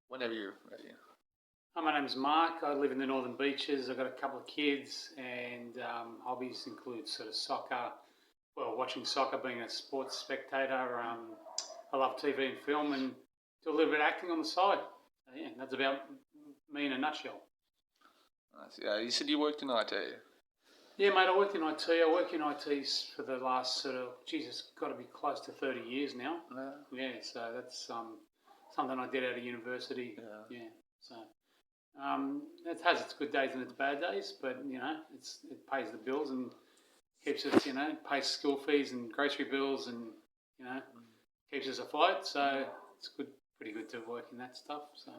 Whenever you're ready. Hi, my name's Mark. I live in the Northern Beaches. I've got a couple of kids, and hobbies include sort of soccer, well, watching soccer, being a sports spectator. I love TV and film, and do a little bit of acting on the side. So, yeah, that's about me in a nutshell. Nice. Yeah, you said you worked in IT. Yeah, mate, I worked in IT. I work in IT for the last sort of, it's got to be close to 30 years now. Yeah, so that's something I did out of university. Yeah, so it has its good days and its bad days, but it pays the bills and keeps us, pays school fees and grocery bills, and keeps us afloat. So it's good, pretty good to work in that stuff. So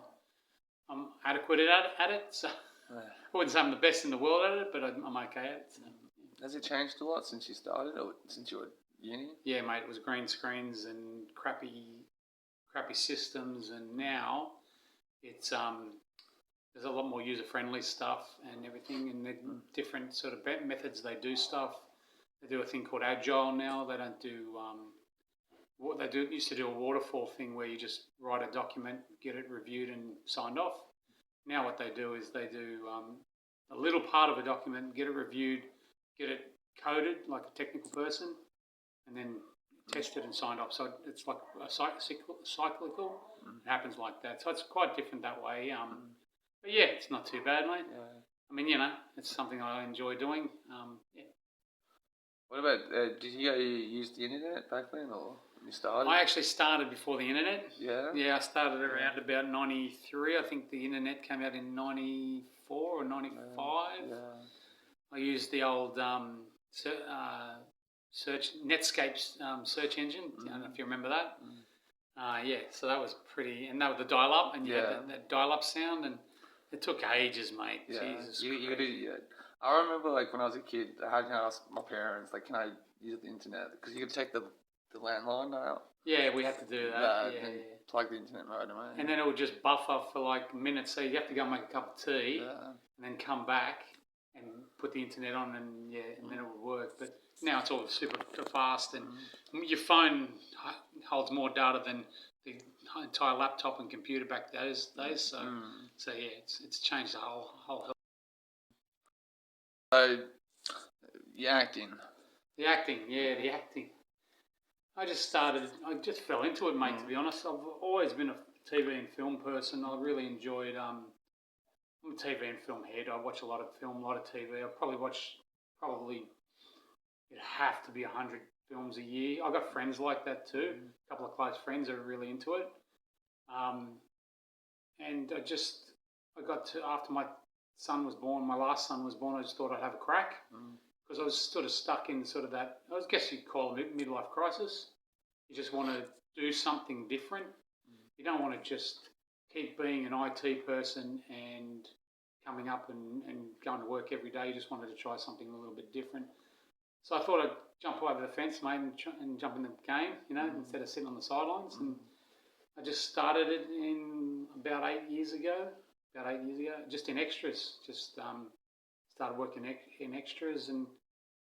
I'm adequate at it. So I wouldn't say I'm the best in the world at it, but I'm okay at it. So. Has it changed a lot since you started, or since you were at uni? Yeah, mate, it was green screens and crappy systems, and now it's there's a lot more user-friendly stuff and everything, and the different sort of methods they do stuff. They do a thing called Agile now. They don't do what they used to do a waterfall thing where you just write a document, get it reviewed and signed off. Now what they do is they do a little part of a document, get it reviewed, get it coded like a technical person, and then tested and signed off. So it's like a cyclical. It happens like that. So it's quite different that way. But yeah, it's not too bad, mate. I mean, it's something I enjoy doing. Yeah. What about, did you use the internet back then, or you started? I actually started before the internet. Yeah? Yeah, I started around about 93. I think the internet came out in 94 or 95. Yeah. I used the old Netscape search engine. I don't know if you remember that. Yeah, so that was pretty, and that was the dial-up, and you had that dial-up sound, and it took ages, mate. Yeah. Jesus Christ. I remember, like, when I was a kid, I had to ask my parents, like, can I use the internet? Because you could take the landline out. Yeah, we had to do that. And plug the internet modem in. And then it would just buffer for like minutes, so you have to go make a cup of tea, and then come back and put the internet on, and then it would work. But now it's all super fast, and your phone holds more data than the entire laptop and computer back those days. So yeah, it's changed the whole. So, the acting. The acting. I just fell into it, mate, to be honest. I've always been a TV and film person. I really enjoyed, I'm a TV and film head. I watch a lot of film, a lot of TV. I it'd have to be 100 films a year. I've got friends like that too. A couple of close friends are really into it. And after my son was born, my last son was born, I just thought I'd have a crack. Because I was sort of stuck in sort of that, I guess you'd call it midlife crisis. You just want to do something different. You don't want to just keep being an IT person and coming up and going to work every day. You just wanted to try something a little bit different. So I thought I'd jump over the fence, mate, and jump in the game, instead of sitting on the sidelines. And I just started it in about 8 years ago, just in extras, started working in extras, and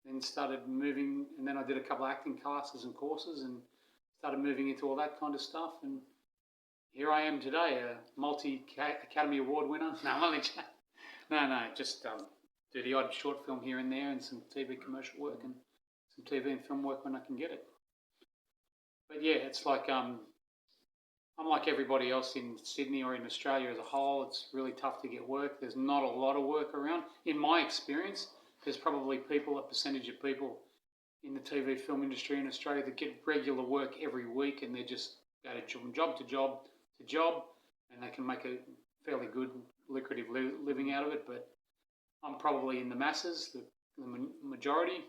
then started moving, and then I did a couple of acting classes and courses and started moving into all that kind of stuff, and here I am today, a multi-Academy Award winner. No, I'm only just do the odd short film here and there and some TV commercial work and some TV and film work when I can get it. But yeah, it's like I'm like everybody else in Sydney or in Australia as a whole. It's really tough to get work. There's not a lot of work around. In my experience, there's probably a percentage of people in the TV film industry in Australia that get regular work every week, and they just go from job to job to job, and they can make a fairly good, lucrative living out of it. But I'm probably in the masses, the majority,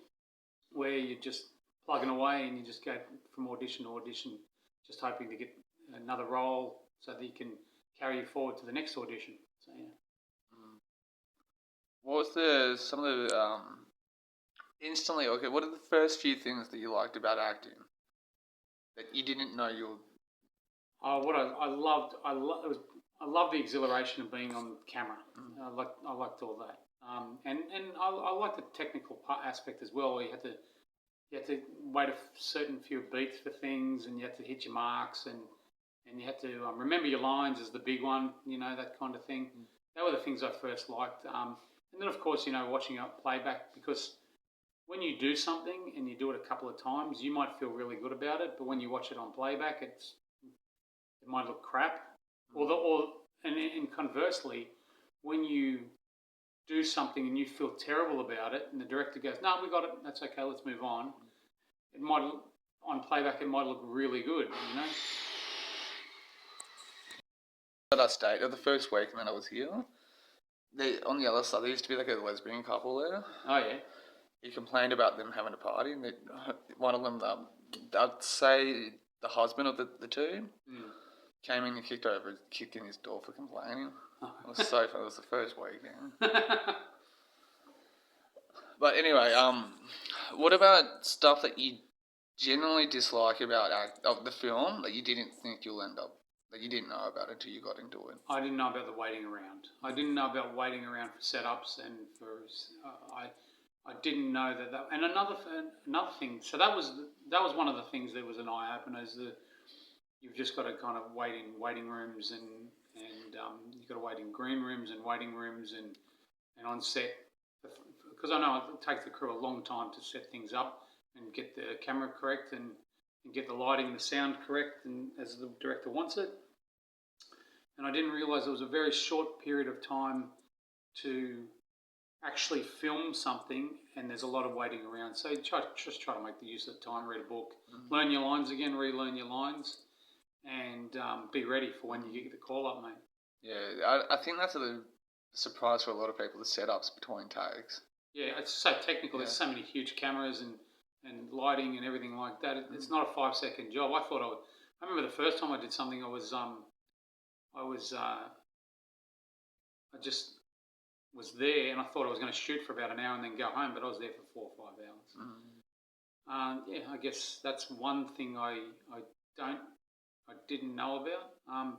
where you're just plugging away and you just go from audition to audition, just hoping to get another role so that you can carry you forward to the next audition. So yeah. What was some of the what are the first few things that you liked about acting that you didn't know you were? What I loved, I love the exhilaration of being on camera. I liked all that, and I like the technical aspect as well. Where you had to wait a certain few beats for things, and you had to hit your marks, and you had to remember your lines is the big one. You know, that kind of thing. That were the things I first liked. And then of course, you know, watching it playback, because when you do something and you do it a couple of times, you might feel really good about it, but when you watch it on playback, it might look crap. And conversely, when you do something and you feel terrible about it, and the director goes, "No, we got it. That's okay. Let's move on." It might on playback, it might look really good. You know. At I stayed the first week, and then I was here. On the other side, there used to be like a lesbian couple there. Oh yeah. He complained about them having a party, and one of them, I'd say the husband of the two, came in and kicked in his door for complaining. It was so fun. It was the first weekend. But anyway, what about stuff that you generally dislike about of the film that you didn't think that you didn't know about until you got into it? I didn't know about the waiting around. I didn't know about waiting around for setups and for. I didn't know that. And another thing. So that was one of the things that was an eye opener. Is that you've just got to kind of wait in waiting rooms and you've got to wait in green rooms and waiting rooms and on set, because I know it takes the crew a long time to set things up and get the camera correct and get the lighting and the sound correct and as the director wants it. And I didn't realise it was a very short period of time to actually film something, and there's a lot of waiting around. So just try to make the use of the time, read a book, learn your lines again, relearn your lines, and be ready for when you get the call up, mate. Yeah, I think that's a surprise for a lot of people, the setups between takes. Yeah, it's so technical. Yeah. There's so many huge cameras and lighting and everything like that. It's not a 5-second job. I remember the first time I did something, I just was there, and I thought I was going to shoot for about an hour and then go home, but I was there for 4 or 5 hours. Yeah, I guess that's one thing I didn't know about. I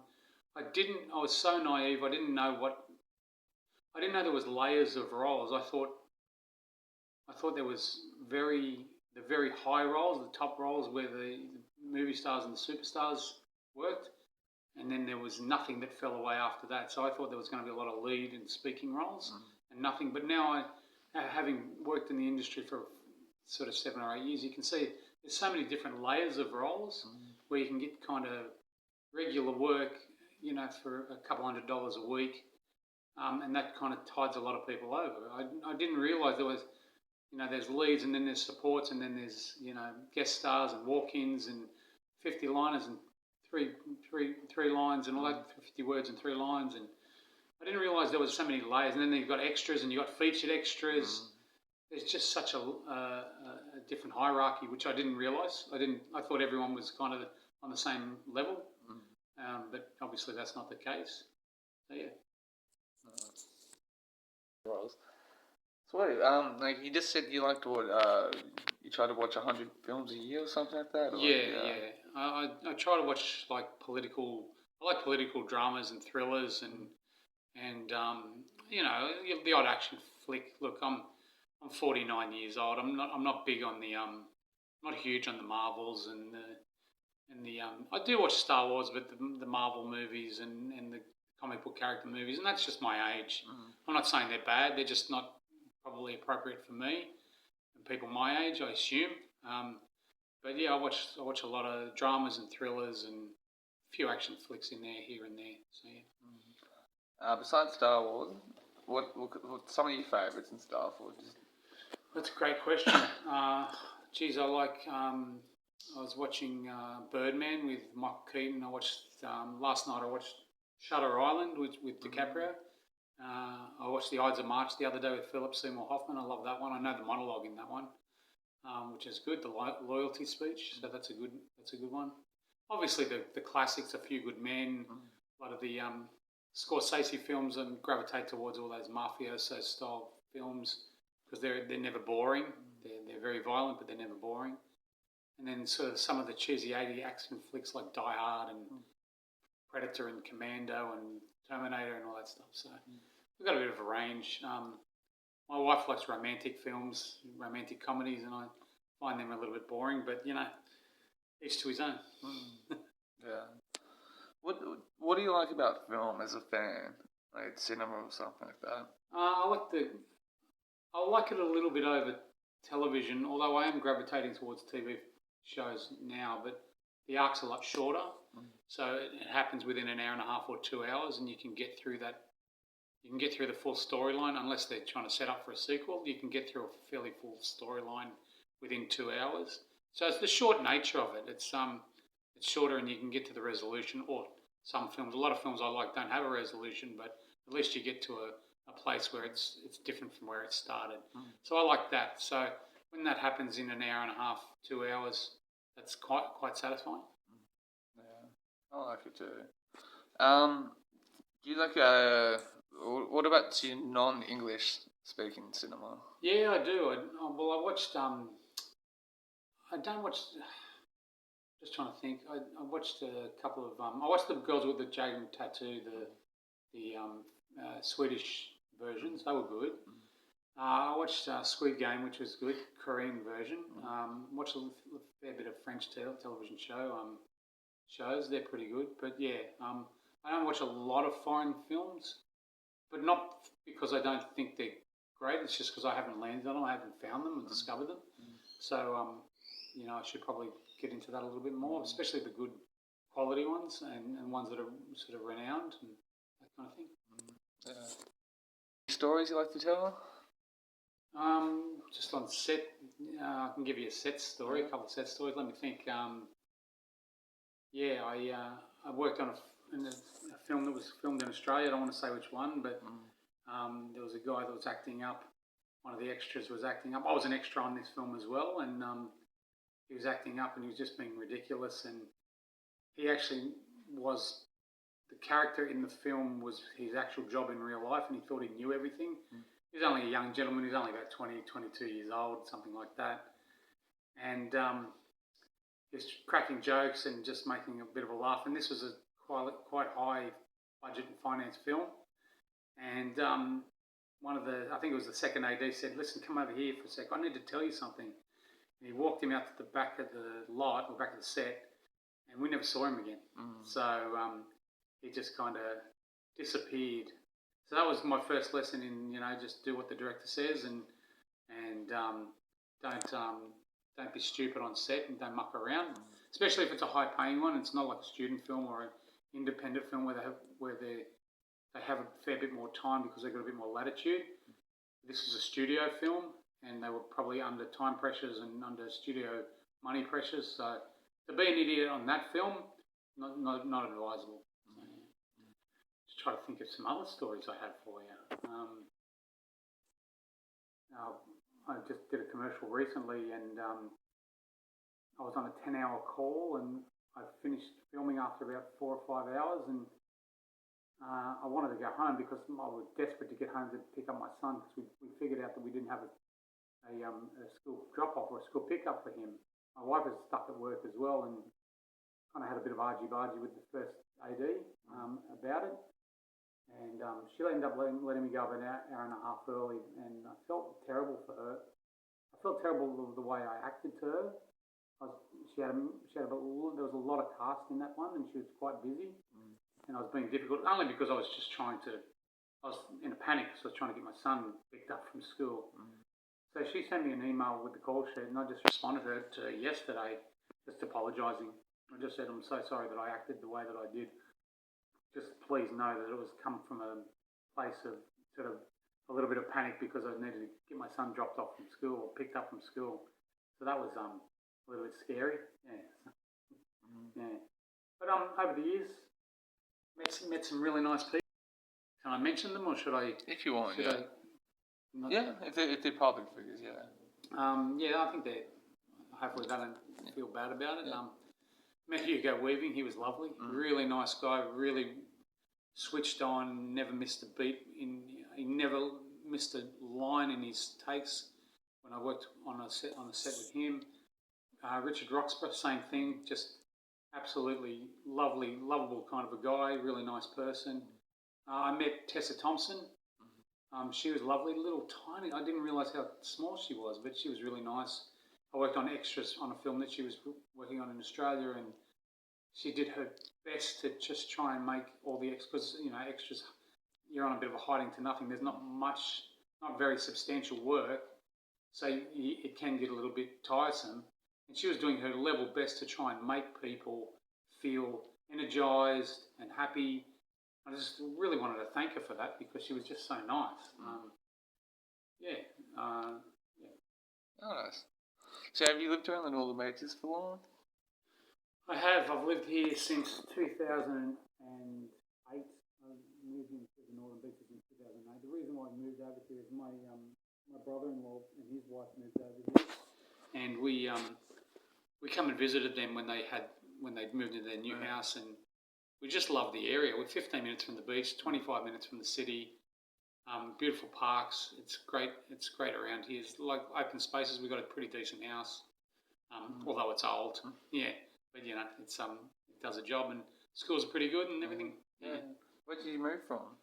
was so naive. I didn't know there was layers of roles. I thought there was the very high roles, the top roles where the movie stars and the superstars worked, and then there was nothing that fell away after that. So I thought there was going to be a lot of lead and speaking roles and nothing. But now, having worked in the industry for sort of 7 or 8 years, you can see there's so many different layers of roles where you can get kind of regular work, you know, for a couple $100 a week, and that kind of tides a lot of people over. I didn't realise there was, you know, there's leads and then there's supports and then there's, you know, guest stars and walk-ins and 50 liners and three lines and all that, 50 words and 3 lines, and I didn't realise there was so many layers. And then you've got extras and you've got featured extras. There's just such a different hierarchy, which I didn't realise. I thought everyone was kind of on the same level, but obviously that's not the case. So yeah. Sweet. Like you just said, you like to you try to watch 100 films a year or something like that. Or yeah. I try to watch like political dramas and thrillers and you know, the odd action flick. Look, I'm 49 years old. I'm not big on the not huge on the Marvels and the I do watch Star Wars, but the Marvel movies and the comic book character movies, and that's just my age. I'm not saying they're bad. They're just not probably appropriate for me and people my age, I assume. But yeah, I watch a lot of dramas and thrillers and a few action flicks in there, here and there. So yeah. Besides Star Wars, what some of your favourites in Star Wars? That's a great question. Geez, I like. I was watching Birdman with Michael Keaton. I watched last night. I watched Shutter Island with DiCaprio. I watched The Ides of March the other day with Philip Seymour Hoffman. I love that one. I know the monologue in that one, which is good. The loyalty speech. So that's a good one. Obviously the classics, A Few Good Men. A lot of the Scorsese films, and gravitate towards all those mafioso style films because they're never boring. They're very violent, but they're never boring. And then sort of some of the cheesy 80 action flicks like Die Hard and Predator and Commando and Terminator and all that stuff. So we've got a bit of a range. My wife likes romantic films, romantic comedies, and I find them a little bit boring. But each to his own. Yeah. What do you like about film as a fan, like cinema or something like that? I like it a little bit over television, although I am gravitating towards TV shows now. But the arc's a lot shorter, so it happens within an hour and a half or 2 hours, and you can get through that. You can get through the full storyline, unless they're trying to set up for a sequel. You can get through a fairly full storyline within 2 hours. So it's the short nature of it. It's shorter, and you can get to the resolution. Or some films, a lot of films I like don't have a resolution, but at least you get to a place where it's different from where it started. So I like that. So when that happens in an hour and a half, 2 hours, that's quite satisfying. Yeah, I like it too. Do you like what about your non-English speaking cinema? Yeah, I do. I watched. I don't watch. Just trying to think. I watched a couple of. I watched the Girls with the Dragon Tattoo, the Swedish versions. They were good. I watched Squid Game, which was good, Korean version. Watched a fair bit of French television shows. They're pretty good. But yeah, I don't watch a lot of foreign films, but not because I don't think they're great. It's just because I haven't landed on them. I haven't found them and discovered them. So I should probably get into that a little bit more, especially the good quality ones and ones that are sort of renowned and that kind of thing. Yeah. Stories you like to tell? Just on set, I can give you a set story, a couple of set stories. Let me think. I worked on a film that was filmed in Australia. I don't want to say which one, but there was a guy that was acting up. One of the extras was acting up. I was an extra on this film as well, and he was acting up, and he was just being ridiculous. And he actually was the character in the film was his actual job in real life, and he thought he knew everything. He was only a young gentleman. He was only about 20, 22 years old, something like that. And he was cracking jokes and just making a bit of a laugh. And this was a quite high budget and finance film. And I think it was the second AD said, "Listen, come over here for a sec. I need to tell you something." And he walked him out to the back of the lot, or back of the set, and we never saw him again. So he just kind of disappeared. So that was my first lesson in, just do what the director says and don't be stupid on set and don't muck around. Especially if it's a high-paying one. It's not like a student film or an independent film where they have a fair bit more time because they've got a bit more latitude. This is a studio film, and they were probably under time pressures and under studio money pressures. So to be an idiot on that film, not advisable. Just try to think of some other stories I have for you. I just did a commercial recently, and I was on a 10-hour call, and I finished filming after about 4 or 5 hours, and I wanted to go home because I was desperate to get home to pick up my son, because we figured out that we didn't have a school drop-off or a school pick-up for him. My wife was stuck at work as well, and kind of had a bit of argy-bargy with the first AD about it. And she ended up letting me go about an hour and a half early, and I felt terrible for her. I felt terrible the way I acted to her. There was a lot of cast in that one, and she was quite busy, and I was being difficult only because I was in a panic because I was trying to get my son picked up from school. So she sent me an email with the call sheet, and I just responded to her yesterday, just apologising. I just said, "I'm so sorry that I acted the way that I did. Just please know that it was come from a place of sort of a little bit of panic because I needed to get my son dropped off from school or picked up from school." So that was a little bit scary. Yeah. But over the years, met some really nice people. Can I mention them, or should I? If you want, yeah. If they're public figures, yeah. I think they're. Hopefully they don't feel bad about it. Met Hugo Weaving. He was lovely. Really nice guy. Really switched on. Never missed a beat. He never missed a line in his takes. When I worked on a set with him, Richard Roxburgh, same thing. Just absolutely lovely, lovable kind of a guy. Really nice person. I met Tessa Thompson. She was lovely, little tiny. I didn't realise how small she was, but she was really nice. I worked on extras on a film that she was working on in Australia, and she did her best to just try and make all the extras. Extras. You're on a bit of a hiding to nothing. There's not much, not very substantial work, so it can get a little bit tiresome. And she was doing her level best to try and make people feel energised and happy. I just really wanted to thank her for that because she was just so nice. Yeah. Oh, nice. So have you lived around the Northern Beaches for long? I have. I've lived here since 2008. I moved into the Northern Beaches in 2008. The reason why I moved over here is my brother-in-law and his wife moved over here, and we come and visited them when they'd moved into their new house, and we just love the area. We're 15 minutes from the beach, 25 minutes from the city. Beautiful parks. It's great. It's great around here. It's like open spaces. We've got a pretty decent house, although it's old. Yeah, but it's it does a job, and schools are pretty good and everything. Yeah. Where did you move from?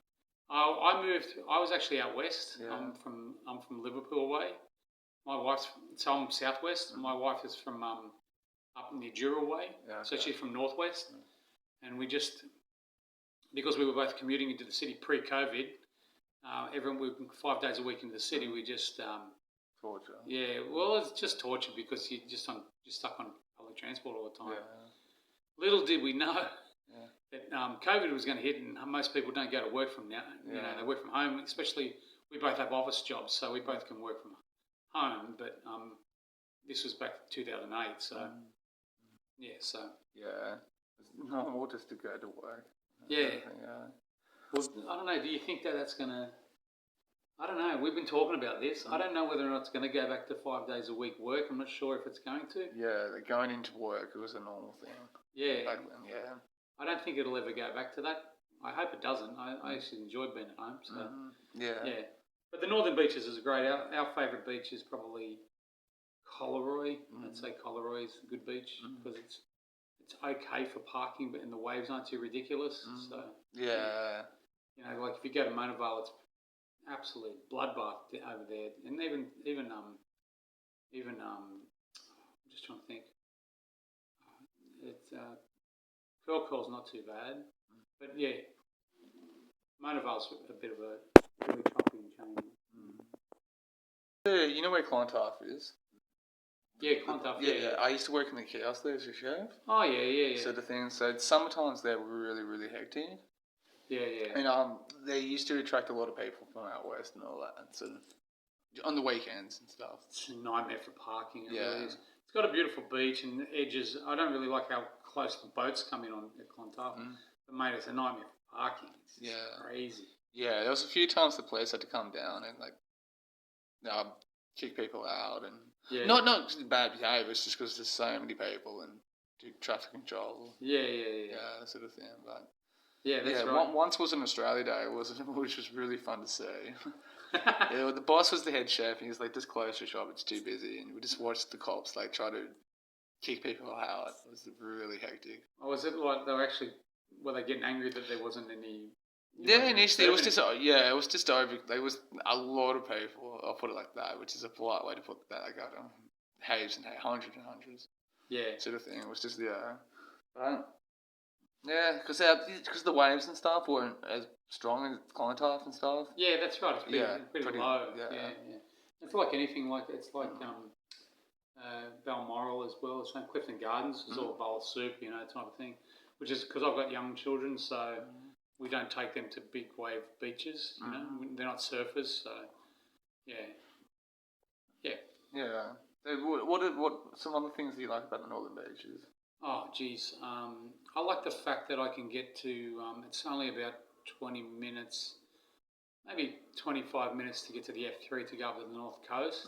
I moved. I was actually out west. Yeah. I'm from Liverpool way. So I'm southwest. My wife is from up near Jura way. Yeah, okay. So she's from northwest. And we just, because we were both commuting into the city pre-COVID, everyone we 5 days a week into the city. We just Torture. Yeah, well, it's just torture because you're stuck on public transport all the time. Yeah. Little did we know that COVID was going to hit, and most people don't go to work from now. Yeah. They work from home. Especially, we both have office jobs, so we both can work from home. But this was back in 2008, so yeah, so yeah. It's normal just to go to work. Yeah. Well, I don't know. Do you think that's going to... I don't know. We've been talking about this. I don't know whether or not it's going to go back to 5 days a week work. I'm not sure if it's going to. Yeah, going into work, it was a normal thing. Yeah. Back then, yeah. I don't think it'll ever go back to that. I hope it doesn't. I actually enjoyed being at home. So Yeah. But the Northern Beaches is great. Our favourite beach is probably Collaroy. I'd say Collaroy is a good beach because it's okay for parking, but and the waves aren't too ridiculous. So yeah. Like if you go to Mona Vale, it's absolute bloodbath over there, and even I'm just trying to think. It's Curl's not too bad, but yeah, Mona Vale's a bit of a really choppy and changing. Yeah, you know where Clontarf is? Yeah, Clontarf. Yeah. I used to work in the kiosk there as a chef. Oh yeah. Sort of thing. So summertimes they're really, really hectic. Yeah. And they used to attract a lot of people from out west and all that, and sort of on the weekends and stuff. It's a nightmare for parking. It really is. Yeah. It's got a beautiful beach and edges. I don't really like how close the boats come in on at Clontarf. But mate, it's a nightmare for parking. It's just crazy. Yeah, there was a few times the police had to come down and kick people out and not bad behaviour. It's just because there's so many people and do traffic control. Yeah. That sort of thing. But yeah, that's right. Once was an Australia Day, which was really fun to see. The boss was the head chef, and he was like, "Just close your shop; it's too busy." And we just watched the cops try to kick people out. It was really hectic. Oh, was it like were they getting angry that there wasn't any? Yeah, initially it was just over. There was a lot of people. I'll put it like that, which is a polite way to put that. I got hundreds and hundreds. Yeah, sort of thing. It was just because the waves and stuff weren't as strong as Clontarf and stuff. Yeah, that's right. It's pretty low. Yeah. It's like anything. It's like Balmoral as well. It's like Clifton Gardens. It's all bowl of soup, type of thing. Which is because I've got young children, so we don't take them to big wave beaches. They're not surfers, so yeah. So what some other things do you like about the Northern Beaches? Oh, geez. I like the fact that I can get to. It's only about 20 minutes, maybe 25 minutes to get to the F3 to go up to the North Coast.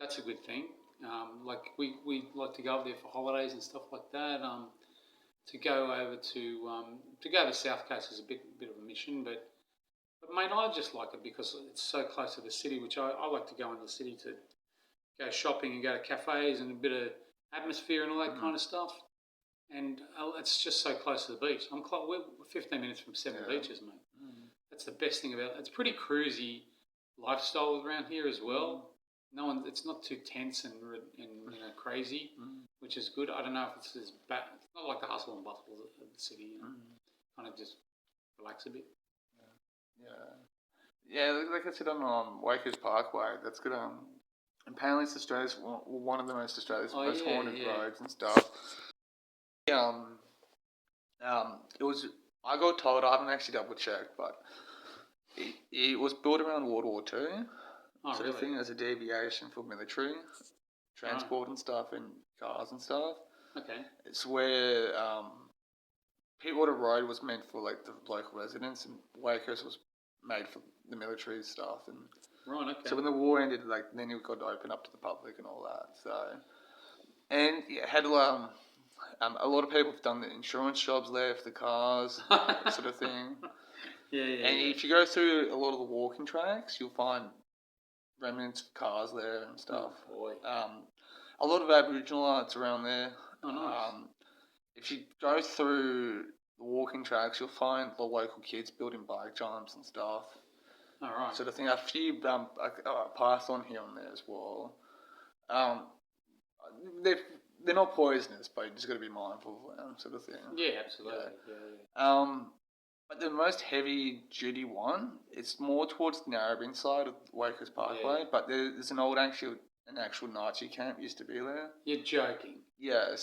That's a good thing. We like to go up there for holidays and stuff like that. To go over to the South Coast is a bit of a mission, but mate, I just like it because it's so close to the city, which I like to go into the city to go shopping and go to cafes and a bit of atmosphere and all that kind of stuff. And it's just so close to the beach. We're 15 minutes from 7 beaches, mate. That's the best thing about it. It's pretty cruisy lifestyle around here as well. No one, it's not too tense and crazy, which is good. I don't know if it's as bad. It's not like the hustle and bustle of the city. Kind of just relax a bit. Yeah. Like I said on Wakers Parkway, that's good. Apparently, it's Australia's one of the most most haunted roads and stuff. It was. I got told. I haven't actually double checked, but it was built around World War Two. Oh, sort of thing as a deviation for military transport and stuff and cars and stuff. Okay. It's where Peatwater Road was meant for like the local residents, and Wakehurst was made for the military stuff. And right. Okay. so when the war ended, like then it got opened up to the public and all that. So and it had a lot of people have done the insurance jobs there for the cars, that sort of thing. Yeah. And if you go through a lot of the walking tracks, you'll find remnants of cars there and stuff. Oh, boy. A lot of Aboriginal arts around there. Oh, nice. If you go through the walking tracks, you'll find the local kids building bike jumps and stuff. All right. Sort of thing. A few python here and there as well. They're not poisonous, but you just got to be mindful of them, sort of thing. Yeah, absolutely. Yeah. But the most heavy duty one, it's more towards the Narrabeen side of Wakers Parkway, but there's an actual Nazi camp used to be there. You're joking. Yeah,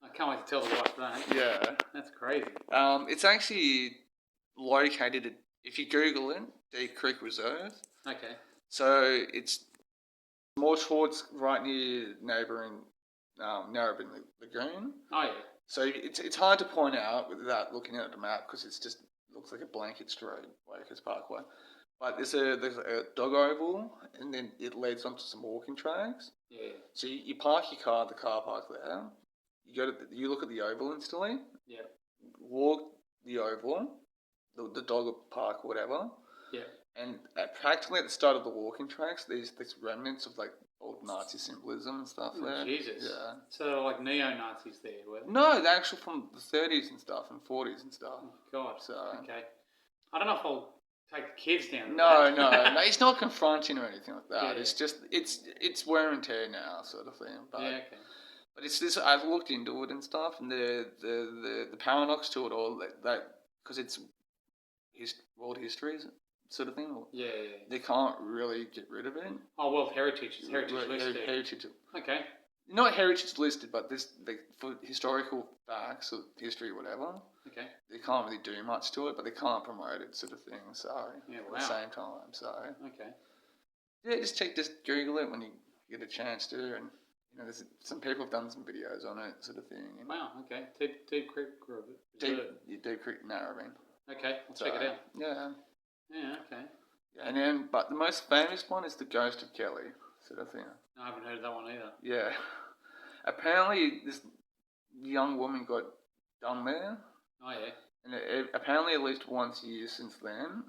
I can't wait to tell the wife that. Yeah. That's crazy. It's actually located if you Google it, Deep Creek Reserve. Okay. So it's more towards right near neighbouring Narrabeen Lagoon. Oh, yeah. So it's hard to point out without looking at the map because it's just looks like a blanket straight Wakers Parkway. But there's a dog oval, and then it leads onto some walking tracks. Yeah. So you park your car at the car park there. You look at the oval instantly. Yeah. Walk the oval, the dog park or whatever. Yeah. And practically at the start of the walking tracks, there's remnants of like old Nazi symbolism and stuff there. Jesus. Yeah. So like neo-Nazis there, were they? No, they're actually from the 30s and stuff and 40s and stuff. Oh, God. So okay. I don't know if I'll take the kids down. No, it's not confronting or anything like that. Yeah. It's just it's wear and tear now, sort of thing. But, yeah. Okay. But it's this. I've looked into it and stuff, and the paradox to it all that because it's world history sort of thing. Yeah. They can't really get rid of it. Oh, World Heritage. It's heritage listed. Heritage. Okay. Not heritage listed, but this for historical facts or history, or whatever. Okay. They can't really do much to it, but they can't promote it, sort of thing. So at the same time, so okay. Yeah, just Google it when you get a chance to, and there's some people have done some videos on it, sort of thing. Wow. Okay. Deep Creek Reserve. Deep Creek Narrabeen. Okay, I'll check it out. Yeah. Yeah. Okay. And then, but the most famous one is the Ghost of Kelly, sort of thing. No, I haven't heard of that one either. Yeah. Apparently, this young woman got done there. Oh yeah. And apparently, at least once a year since then,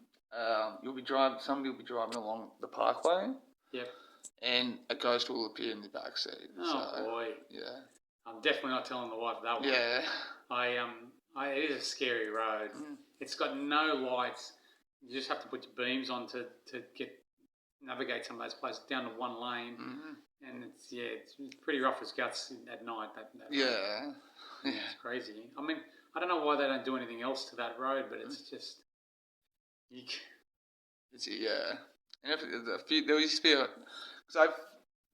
somebody will be driving along the parkway. Yep. And a ghost will appear in the back seat. Oh boy. Yeah. I'm definitely not telling the wife that one. Yeah. It is a scary road. It's got no lights. You just have to put your beams on to navigate some of those places down to one lane. And it's pretty rough as guts at night. That yeah. It's crazy. I mean, I don't know why they don't do anything else to that road, but it's just. And there used to be because I've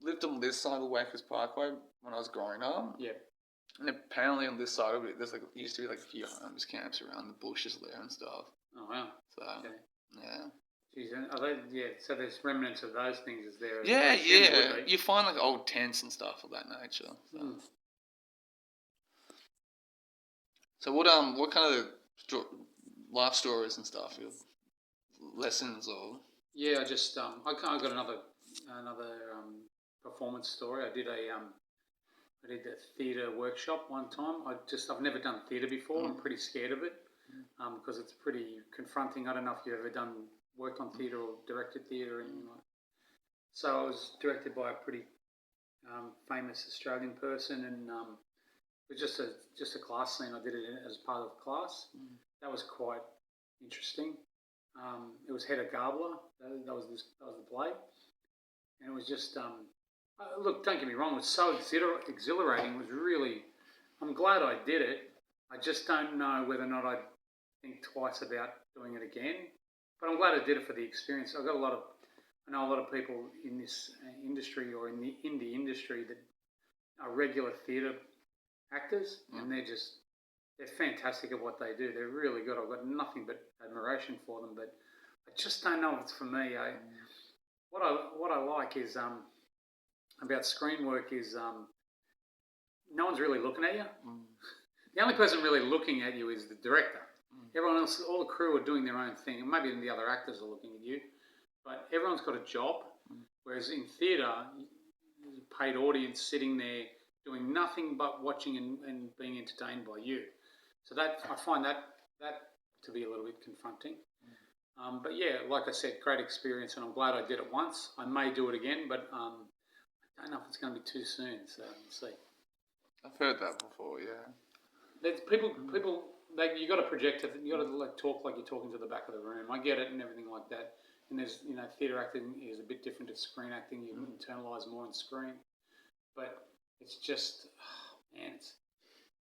lived on this side of the Wakers Parkway when I was growing up. Yeah. And apparently on this side of it, used to be like a few homeless camps around the bushes there and stuff. Oh wow. So okay. Yeah. Jeez, so there's remnants of those things is there. Yeah. You find like old tents and stuff of that nature. So what kind of life stories and stuff, lessons or? Yeah, I just I got another performance story. I did a theatre workshop one time. I've never done theatre before. I'm pretty scared of it because it's pretty confronting. I don't know if you've ever worked on theatre or directed theatre or anything like that. So I was directed by a pretty famous Australian person, and it was just a class scene. I did it as part of the class. That was quite interesting. It was Hedda Gabler. That was the play, and it was just look. Don't get me wrong. It was so exhilarating. It was really. I'm glad I did it. I just don't know whether or not I'd think twice about doing it again. But I'm glad I did it for the experience. I know a lot of people in this industry or in the indie industry that are regular theatre actors, and they're fantastic at what they do. They're really good. I've got nothing but admiration for them, but I just don't know if it's for me. What I like is about screen work is no one's really looking at you. The only person really looking at you is the director. Everyone else, all the crew are doing their own thing, and maybe the other actors are looking at you, but everyone's got a job. Whereas in theatre, there's a paid audience sitting there doing nothing but watching and being entertained by you. So that I find that to be a little bit confronting. But yeah, like I said, great experience, and I'm glad I did it once. I may do it again, but I don't know if it's going to be too soon. So we'll see. I've heard that before. Yeah. There's people. You got to project it. You got to talk like you're talking to the back of the room. I get it and everything like that. And there's theatre acting is a bit different to screen acting. You internalise more on screen, but it's just man,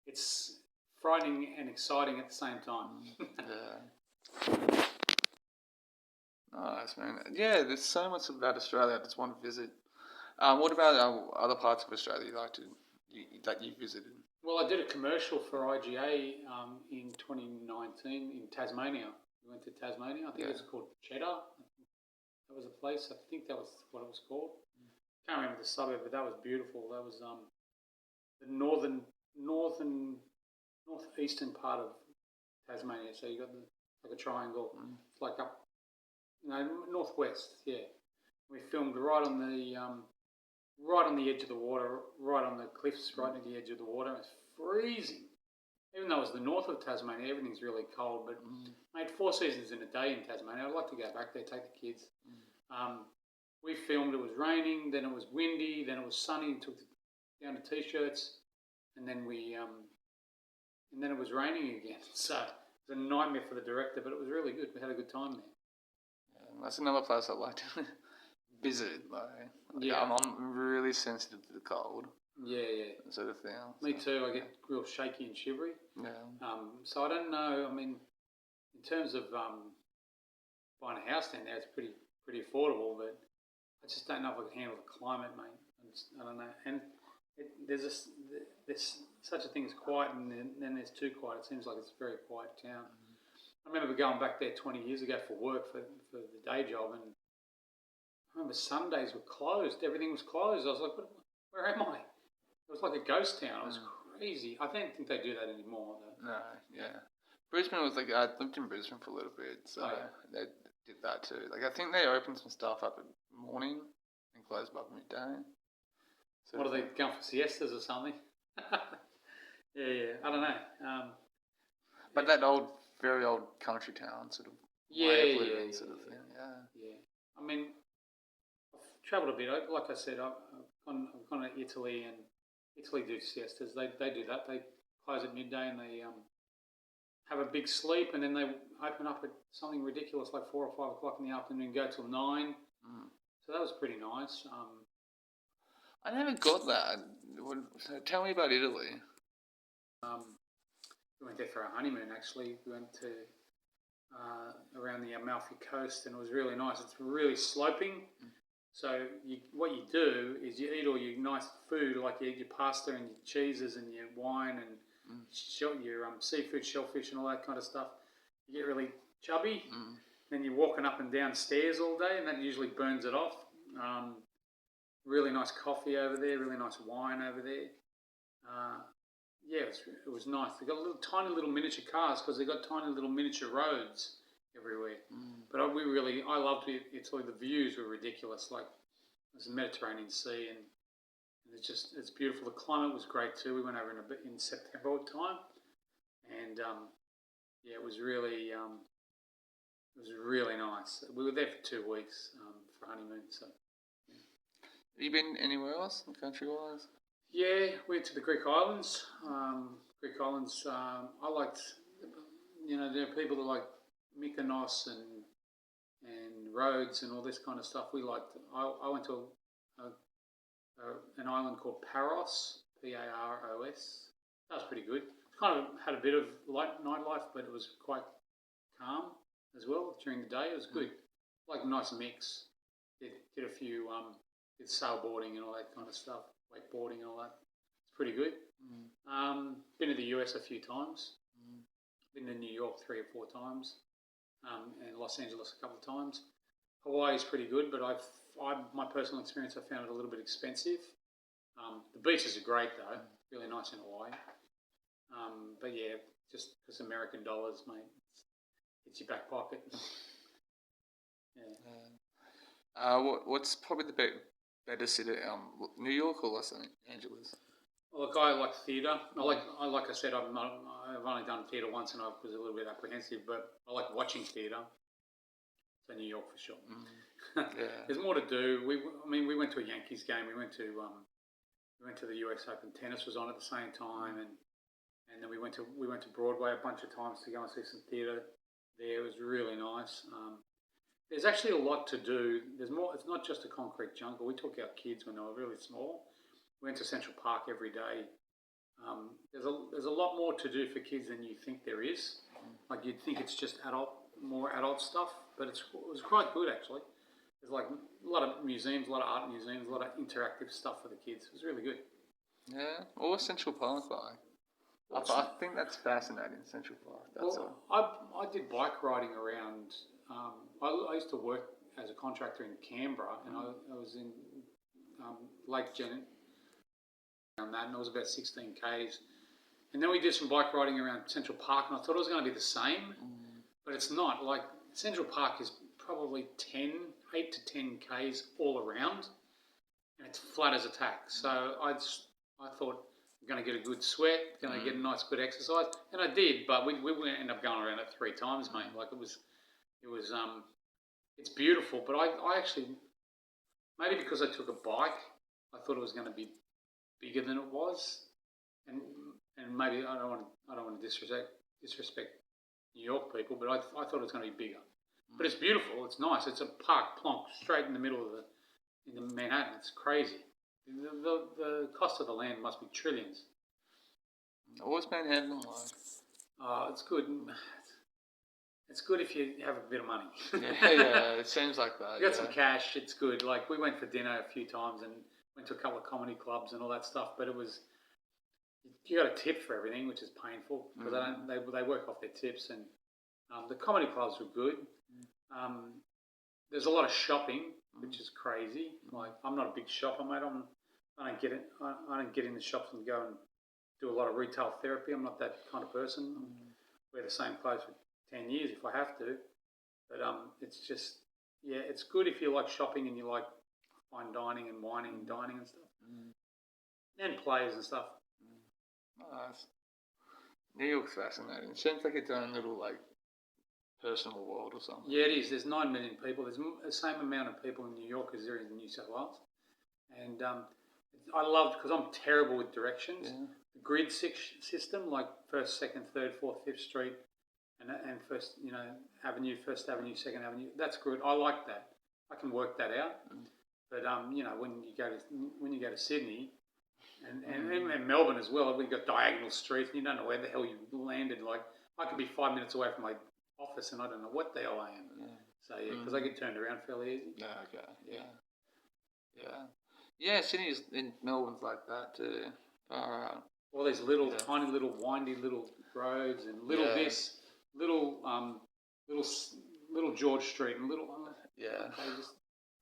it's frightening and exciting at the same time. Yeah. Nice, man. Yeah, there's so much about Australia I just want to visit. What about other parts of Australia that you visited? Well, I did a commercial for IGA in 2019 in Tasmania. We went to Tasmania. I think it's called Cheddar. That was a place. I think that was what it was called. Can't remember the suburb, but that was beautiful. That was the northeastern part of Tasmania. So you got like a triangle. It's like up, northwest. Yeah, we filmed right on the edge of the water, right on the cliffs, right near the edge of the water. It's freezing. Even though it's the north of Tasmania, everything's really cold. But mate, 4 seasons in a day in Tasmania. I'd like to go back there, take the kids. We filmed. It was raining, then it was windy, then it was sunny. Took down to t-shirts, and then it was raining again. So it was a nightmare for the director, but it was really good. We had a good time there. Yeah, that's another place I'd like to visit. I'm really sensitive to the cold. Yeah. Sort of thing. Me too. I get real shaky and shivery. Yeah. So I don't know. I mean, in terms of buying a house down there, it's pretty affordable, but I just don't know if I can handle the climate, mate. I don't know. And there's such a thing as quiet, and then there's too quiet. It seems like it's a very quiet town. I remember going back there 20 years ago for work for the day job, and I remember Sundays were closed. Everything was closed. I was like, where am I? It was like a ghost town. It was crazy. I don't think they do that anymore, though. No, yeah. Brisbane was I lived in Brisbane for a little bit, so they did that too. I think they opened some stuff up in the morning and closed by midday. So what are they going for, siestas or something? Yeah. I don't know. But that very old country town sort of way of living sort of thing. Yeah. I mean, I've travelled a bit. Like I said, I've gone to Italy, and Italy do siestas. They do that. They close at midday and they have a big sleep, and then they open up at something ridiculous like 4 or 5 o'clock in the afternoon, go till 9. So that was pretty nice. I never got that. So tell me about Italy. We went there for our honeymoon. Actually, we went to around the Amalfi Coast, and it was really nice. It's really sloping. So what you do is you eat all your nice food, like you eat your pasta and your cheeses and your wine and your seafood, shellfish and all that kind of stuff. You get really chubby. Then you're walking up and down stairs all day, and that usually burns it off. Really nice coffee over there, really nice wine over there. It was nice. They got tiny little miniature cars because they got tiny little miniature roads everywhere. But I loved it. Italy. The views were ridiculous. Like there's the Mediterranean Sea, and it's beautiful. The climate was great too. We went over in September time, and it was really nice. We were there for 2 weeks for honeymoon. So, have you been anywhere else, country-wise? Yeah, we went to the Greek islands. Greek islands. I liked. There are people that like Mykonos and and roads and all this kind of stuff. We liked. I went to an island called Paros, Paros. That was pretty good. Kind of had a bit of nightlife, but it was quite calm as well during the day. It was good, like a nice mix. Did a few did sailboarding and all that kind of stuff, wakeboarding and all that. It's pretty good. Been to the US a few times. Been to New York 3 or 4 times, and Los Angeles a couple of times. Hawaii is pretty good, but my personal experience, I found it a little bit expensive. The beaches are great though, really nice in Hawaii. But yeah, just because American dollars, mate, it's your back pocket. Yeah. What's probably the better city, New York or Los Angeles? Look, I like theatre. Like I said, I've only done theatre once, and I was a little bit apprehensive, but I like watching theatre. So New York for sure. Yeah. There's more to do. We went to a Yankees game. We went to the US Open. Tennis was on at the same time, and then we went to Broadway a bunch of times to go and see some theatre there. It was really nice. There's actually a lot to do. There's more. It's not just a concrete jungle. We took our kids when they were really small. We went to Central Park every day. There's a lot more to do for kids than you think there is. Like you'd think it's just more adult stuff, but it was quite good actually. There's like a lot of museums, a lot of art museums, a lot of interactive stuff for the kids. It was really good. Yeah, or Central Park like. I think that's fascinating, Central Park. That's all. I did bike riding around. I used to work as a contractor in Canberra, and I was in Lake Janet around that, and it was about 16 k's. And then we did some bike riding around Central Park, and I thought it was going to be the same, but it's not. Like Central Park is probably 8 to 10 k's all around, and it's flat as a tack. So I thought I'm going to get a good sweat, going to get a nice good exercise, and I did. But we ended up going around it 3 times, mate. Like it's beautiful. But I actually, maybe because I took a bike, I thought it was going to be bigger than it was, and maybe I don't want to disrespect New York people, but I thought it was going to be bigger. But it's beautiful. It's nice. It's a park plonk straight in the middle of in Manhattan. It's crazy. The cost of the land must be trillions. What's Manhattan like? It's good. It's good if you have a bit of money. Yeah, it seems like that. You got some cash. It's good. Like we went for dinner a few times and went to a couple of comedy clubs and all that stuff. But you got a tip for everything, which is painful because they work off their tips. And the comedy clubs were good. There's a lot of shopping, which is crazy. Like I'm not a big shopper, mate. I don't get it. I don't get in the shops and go and do a lot of retail therapy. I'm not that kind of person. I wear the same clothes for 10 years if I have to. But it's just, yeah, it's good if you like shopping and you like fine dining and wining and dining and stuff. And plays and stuff. Nice. New York's fascinating. It seems like its own little like personal world or something. Yeah, it is. There's 9 million people. There's the same amount of people in New York as there is in New South Wales. And I loved, because I'm terrible with directions, the grid system, like 1st, 2nd, 3rd, 4th, 5th Street, and first, Avenue, 1st Avenue, 2nd Avenue. That's good. I like that. I can work that out. But when you go to Sydney, and Melbourne as well, we've got diagonal streets, and you don't know where the hell you landed. Like I could be 5 minutes away from my office, and I don't know what the hell I am. So because I get turned around fairly easy. Yeah. Okay. Yeah. Sydney's in Melbourne's like that too. Far out. All these tiny little windy little roads and little George Street and little.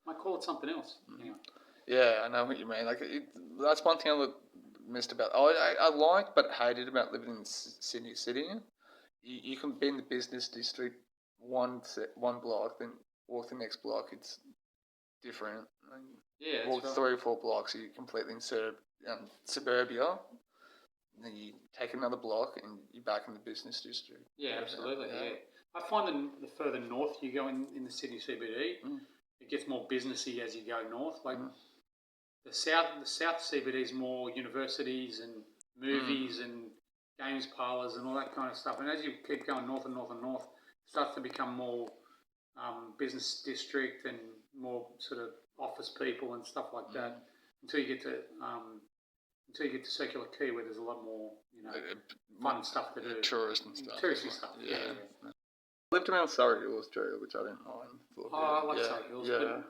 I call it something else. Anyway. Yeah, I know what you mean. Like that's one thing I missed about. I liked but hated about living in Sydney City. You can be in the business district one block, then walk the next block. It's different. Walk 3 or 4 blocks, you're completely in suburbia. And then you take another block and you're back in the business district. Yeah, absolutely. Yeah. I find the further north you go in the city CBD, it gets more businessy as you go north. Like the south CBD is more universities and movies and games parlours and all that kind of stuff. And as you keep going north and north and north, it starts to become more business district and more sort of office people and stuff like that. Until you get to Circular Quay, where there's a lot more, fun stuff to do. Tourist and stuff. Touristy stuff. Yeah. I lived around Surrey Hills too, which I didn't mind. I like Surrey Hills, but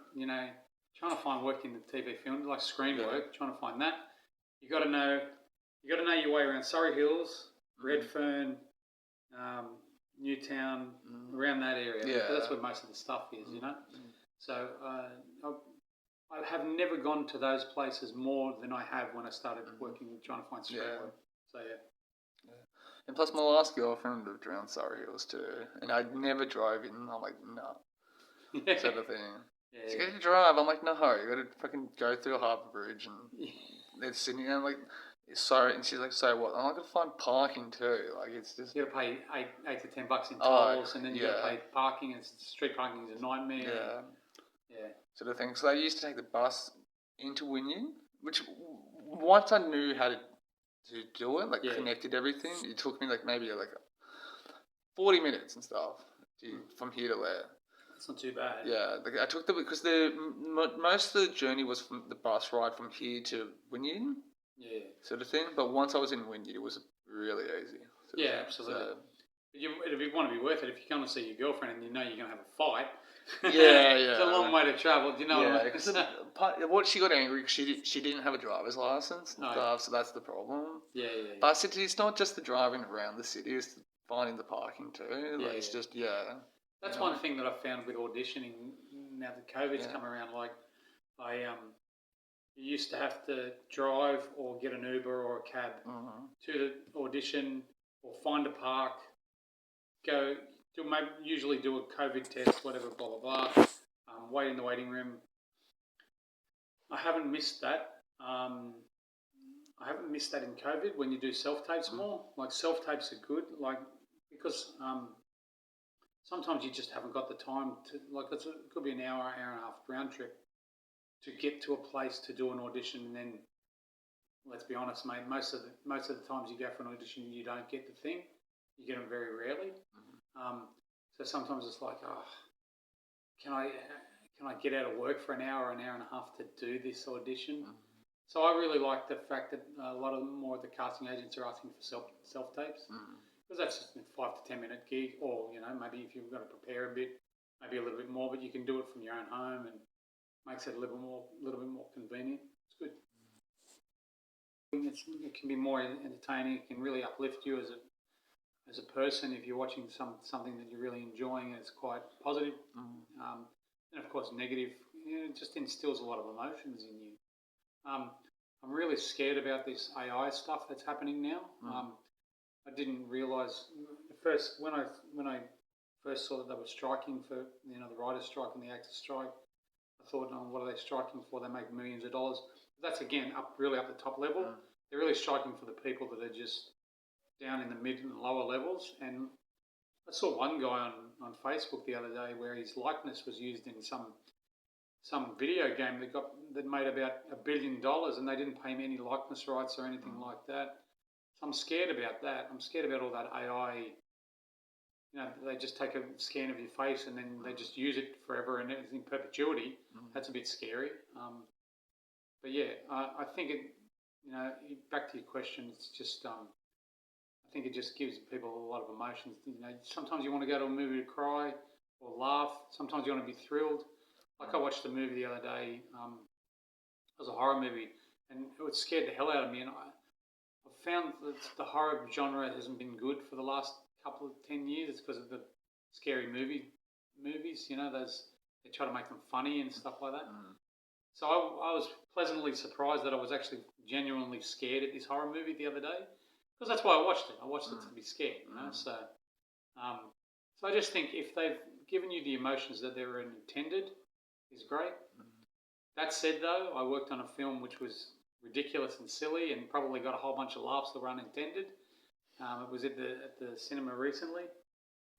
trying to find work in the TV film, like screen work, trying to find that, you got to know your way around Surrey Hills, Redfern, Newtown, around that area. Yeah, that's where most of the stuff is, So I have never gone to those places more than I have when I started working, trying to find screen work. So And plus, my last girlfriend lived around Surrey Hills too, and I never drove in. I'm like, no, sort of thing. Yeah, you got to drive. I'm like, no, you got to fucking go through a harbour bridge, and they're sitting there like, sorry, and she's like, so what? I'm like, I got to find parking too. Like, it's just you got to pay $8 to $10 in tolls, and then you got to pay parking. And street parking is a nightmare. Yeah, sort of thing. So I used to take the bus into Wynyard, which once I knew how to do it, connected everything, it took me maybe 40 minutes and stuff from here to there. It's not too bad. Yeah, I took because most of the journey was from the bus ride from here to Wynyard. Yeah. Sort of thing. But once I was in Wynyard, it was really easy. Yeah, absolutely. So, it'd want to be worth it if you're going to see your girlfriend and you know you're going to have a fight. Yeah. It's a long way to travel. Do you know what I mean? What she got angry because she didn't have a driver's license and stuff, so that's the problem. Yeah. But it's not just the driving around the city; it's finding the parking too. It's just That's one thing that I've found with auditioning now that COVID's come around. You used to have to drive or get an Uber or a cab to the audition or find a park, usually do a COVID test, whatever, blah, blah, blah, wait in the waiting room. I haven't missed that. I haven't missed that in COVID when you do self-tapes more. Self-tapes are good, because sometimes you just haven't got the time to, it could be an hour and a half round trip to get to a place to do an audition, and then, let's be honest, mate, most of the times you go for an audition, you don't get the thing. You get them very rarely. So sometimes it's like, can I get out of work for an hour and a half to do this audition? So I really like the fact that a lot of more of the casting agents are asking for self tapes, because that's just a 5 to 10 minute gig, or maybe if you've got to prepare a bit, maybe a little bit more, but you can do it from your own home and makes it a little bit more convenient. It's good. It can be more entertaining. It can really uplift you as a person if you're watching something that you're really enjoying and it's quite positive. And of course, negative. It just instills a lot of emotions in you. I'm really scared about this AI stuff that's happening now. I didn't realise first when I first saw that they were striking for the writers' strike and the actors' strike. I thought, what are they striking for? They make millions of dollars. That's again really up the top level. They're really striking for the people that are just down in the mid and lower levels. And I saw one guy on Facebook the other day where his likeness was used in some video game that made about $1 billion, and they didn't pay him any likeness rights or anything like that. So I'm scared about that. I'm scared about all that AI. They just take a scan of your face and then they just use it forever and in perpetuity. That's a bit scary. But yeah, I think it. Back to your question, it's just. I think it just gives people a lot of emotions. Sometimes you want to go to a movie to cry or laugh. Sometimes you want to be thrilled. I watched a movie the other day. It was a horror movie, and it scared the hell out of me. And I've found that the horror genre hasn't been good for the last couple of 10 years. It's because of the scary movies. They try to make them funny and stuff like that. So I was pleasantly surprised that I was actually genuinely scared at this horror movie the other day, because that's why I watched it. I watched it to be scared, So I just think if they've given you the emotions that they were intended, is great. That said, though, I worked on a film which was ridiculous and silly and probably got a whole bunch of laughs that were unintended. It was at the cinema recently,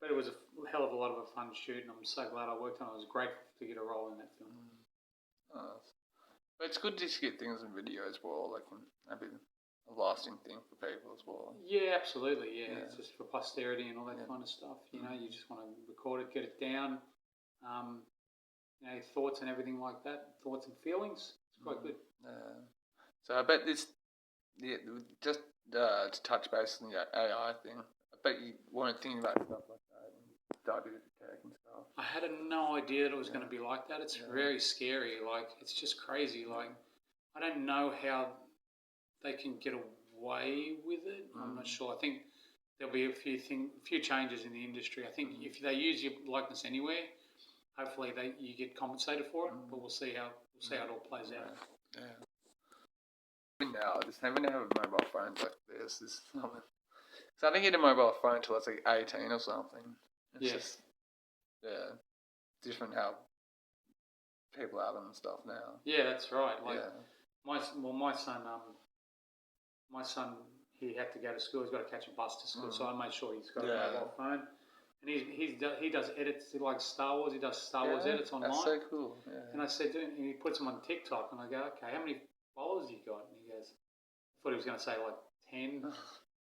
but it was a hell of a lot of a fun shoot, and I'm so glad I worked on it. I was grateful to get a role in that film. But it's good to get things in video as well. Maybe a lasting thing for people as well. Yeah, absolutely. Yeah, it's just for posterity and all that kind of stuff. You just want to record it, get it down. thoughts and everything like that, thoughts and feelings. It's quite good. So I bet this, just to touch base on the AI thing, I bet you weren't thinking about stuff like that and started tech and stuff. I had no idea that it was going to be like that. It's very scary. Like, it's just crazy. Like, I don't know how they can get away with it. I'm not sure. I think there'll be a few changes in the industry. I think if they use your likeness anywhere, hopefully you get compensated for it. But we'll see how it all plays out. Yeah. Now, just having to have a mobile phone like this is something. So I didn't get a mobile phone until I was like 18 or something. It's just different how people have them and stuff now. Yeah, that's right. Like my son, he had to go to school. He's got to catch a bus to school, so I made sure he's got a mobile phone. And he does edits. He likes Star Wars. He does Star Wars edits online. That's so cool. Yeah. And I said to him, and he puts them on TikTok, and I go, okay, how many followers you got? And he goes, I thought he was going to say like 10.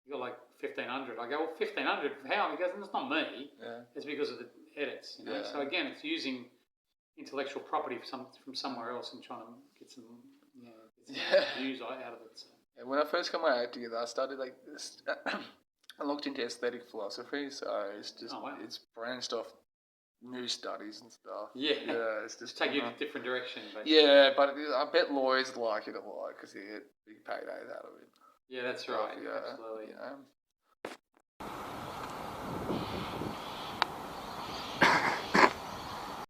You got like 1,500. I go, well, 1,500. How? He goes, it's not me. Yeah. It's because of the edits. You know? Yeah. So again, it's using intellectual property from somewhere else and trying to get some views out of it. So. Yeah, when I first got my act together, I started like this. I looked into aesthetic philosophy, so it's just it's branched off new studies and stuff. Yeah, it's just take you in a different direction. Basically. Yeah, but I bet lawyers like it a lot because you get big paydays out of it. Yeah, that's right. Absolutely. You know.